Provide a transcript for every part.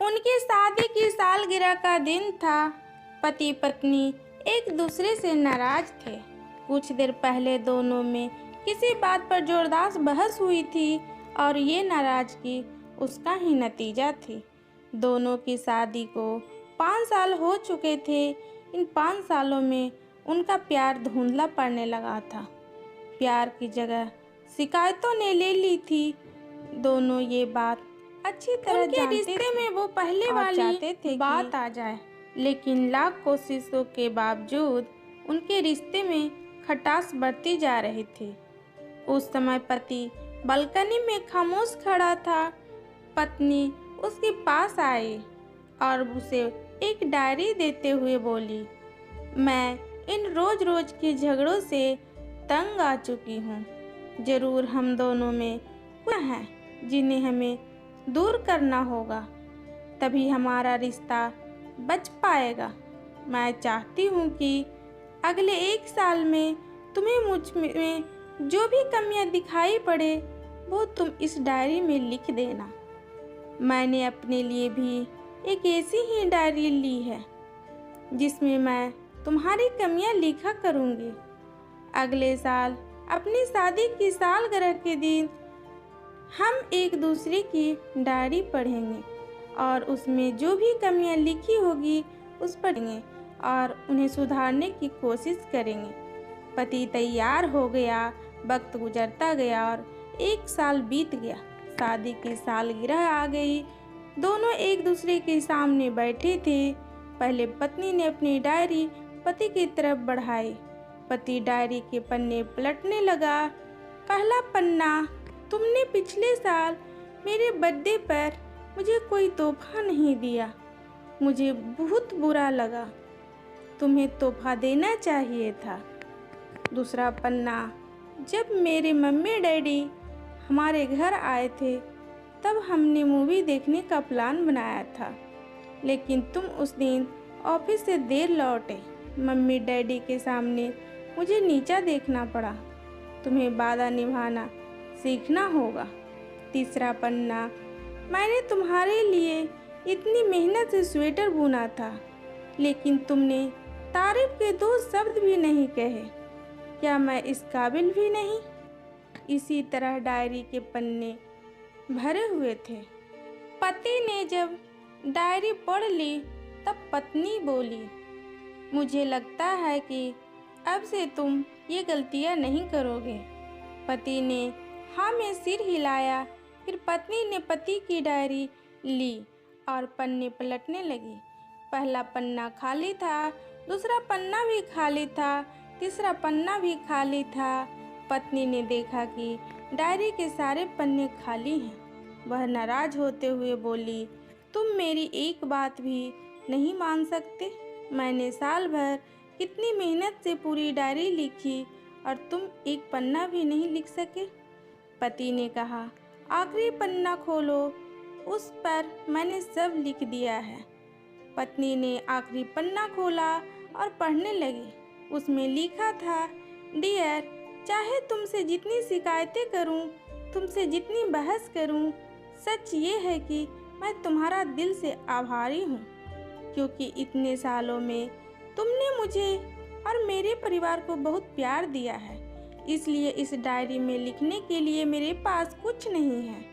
उनकी शादी की सालगिरह का दिन था। पति पत्नी एक दूसरे से नाराज थे। कुछ देर पहले दोनों में किसी बात पर जोरदार बहस हुई थी और ये नाराजगी उसका ही नतीजा थी। दोनों की शादी को 5 साल हो चुके थे। इन 5 सालों में उनका प्यार धुंधला पड़ने लगा था। प्यार की जगह शिकायतों ने ले ली थी। दोनों ये बात अच्छी तरह उनके जानते रिश्ते थे में वो पहले और वाली चाहते थे बात कि आ जाए, लेकिन लाख कोशिशों के बावजूद उनके रिश्ते में खटास बढ़ती जा रही थी। उस समय पति बालकनी में खामोश खड़ा था। पत्नी उसके पास आई और उसे एक डायरी देते हुए बोली, मैं इन रोज रोज के झगड़ों से तंग आ चुकी हूँ। जरूर हम दोनों में कुछ है जिन्हें हमें दूर करना होगा, तभी हमारा रिश्ता बच पाएगा। मैं चाहती हूँ कि अगले 1 साल में तुम्हें मुझ में जो भी कमियाँ दिखाई पड़े वो तुम इस डायरी में लिख देना। मैंने अपने लिए भी एक ऐसी ही डायरी ली है जिसमें मैं तुम्हारी कमियाँ लिखा करूँगी। अगले साल अपनी शादी की सालगिरह के दिन हम एक दूसरे की डायरी पढ़ेंगे और उसमें जो भी कमियां लिखी होगी उस पढ़ेंगे और उन्हें सुधारने की कोशिश करेंगे। पति तैयार हो गया। वक्त गुजरता गया और 1 साल बीत गया। शादी की सालगिरह आ गई। दोनों एक दूसरे के सामने बैठे थे। पहले पत्नी ने अपनी डायरी पति की तरफ बढ़ाई। पति डायरी के पन्ने पलटने लगा। पहला पन्ना, तुमने पिछले साल मेरे बर्थडे पर मुझे कोई तोहफा नहीं दिया। मुझे बहुत बुरा लगा। तुम्हें तोहफा देना चाहिए था। दूसरा पन्ना, जब मेरे मम्मी डैडी हमारे घर आए थे तब हमने मूवी देखने का प्लान बनाया था, लेकिन तुम उस दिन ऑफिस से देर लौटे। मम्मी डैडी के सामने मुझे नीचा देखना पड़ा। तुम्हें वादा निभाना सीखना होगा। तीसरा पन्ना, मैंने तुम्हारे लिए इतनी मेहनत से स्वेटर बुना था, लेकिन तुमने तारीफ के 2 शब्द भी नहीं कहे। क्या मैं इस काबिल भी नहीं? इसी तरह डायरी के पन्ने भरे हुए थे। पति ने जब डायरी पढ़ ली तब पत्नी बोली, मुझे लगता है कि अब से तुम ये गलतियां नहीं करोगे। पति ने हाँ में सिर हिलाया। फिर पत्नी ने पति की डायरी ली और पन्ने पलटने लगी। पहला पन्ना खाली था, दूसरा पन्ना भी खाली था, तीसरा पन्ना भी खाली था। पत्नी ने देखा कि डायरी के सारे पन्ने खाली हैं। वह नाराज होते हुए बोली, तुम मेरी एक बात भी नहीं मान सकते? मैंने साल भर कितनी मेहनत से पूरी डायरी लिखी और तुम एक पन्ना भी नहीं लिख सके। पति ने कहा, आखिरी पन्ना खोलो, उस पर मैंने सब लिख दिया है। पत्नी ने आखिरी पन्ना खोला और पढ़ने लगी। उसमें लिखा था, डियर, चाहे तुमसे जितनी शिकायतें करूं, तुमसे जितनी बहस करूं, सच ये है कि मैं तुम्हारा दिल से आभारी हूं, क्योंकि इतने सालों में तुमने मुझे और मेरे परिवार को बहुत प्यार दिया है। इसलिए इस डायरी में लिखने के लिए मेरे पास कुछ नहीं है।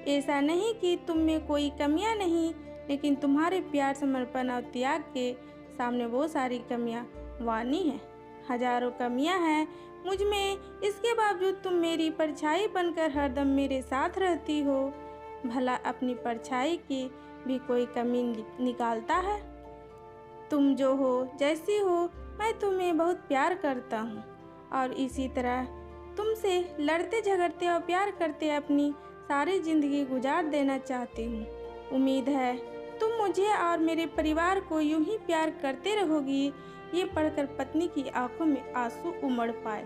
ऐसा नहीं कि तुम में कोई कमियां नहीं, लेकिन तुम्हारे प्यार, समर्पण और त्याग के सामने वो सारी कमियां वानी हैं। हजारों कमियां हैं मुझ में, इसके बावजूद तुम मेरी परछाई बनकर हरदम मेरे साथ रहती हो। भला अपनी परछाई की भी कोई कमी निकालता है? तुम जो हो, जैसी हो, मैं तुम्हें बहुत प्यार करता हूँ और इसी तरह तुमसे लड़ते झगड़ते और प्यार करते अपनी सारी ज़िंदगी गुजार देना चाहती हूँ। उम्मीद है तुम मुझे और मेरे परिवार को यूं ही प्यार करते रहोगी। ये पढ़कर पत्नी की आंखों में आंसू उमड़ पाए।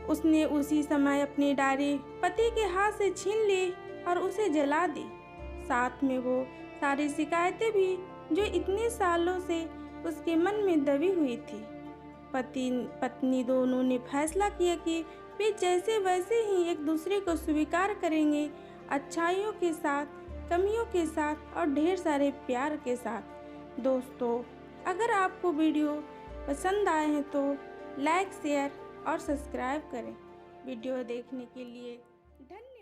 उसने उसी समय अपनी डायरी पति के हाथ से छीन ली और उसे जला दी। साथ में वो सारी शिकायतें भी जो इतने सालों से उसके मन में दबी हुई थी। पति पत्नी दोनों ने फैसला किया कि वे जैसे वैसे ही एक दूसरे को स्वीकार करेंगे, अच्छाइयों के साथ कमियों के साथ और ढेर सारे प्यार के साथ। दोस्तों, अगर आपको वीडियो पसंद आए हैं तो लाइक, शेयर और सब्सक्राइब करें। वीडियो देखने के लिए धन्यवाद।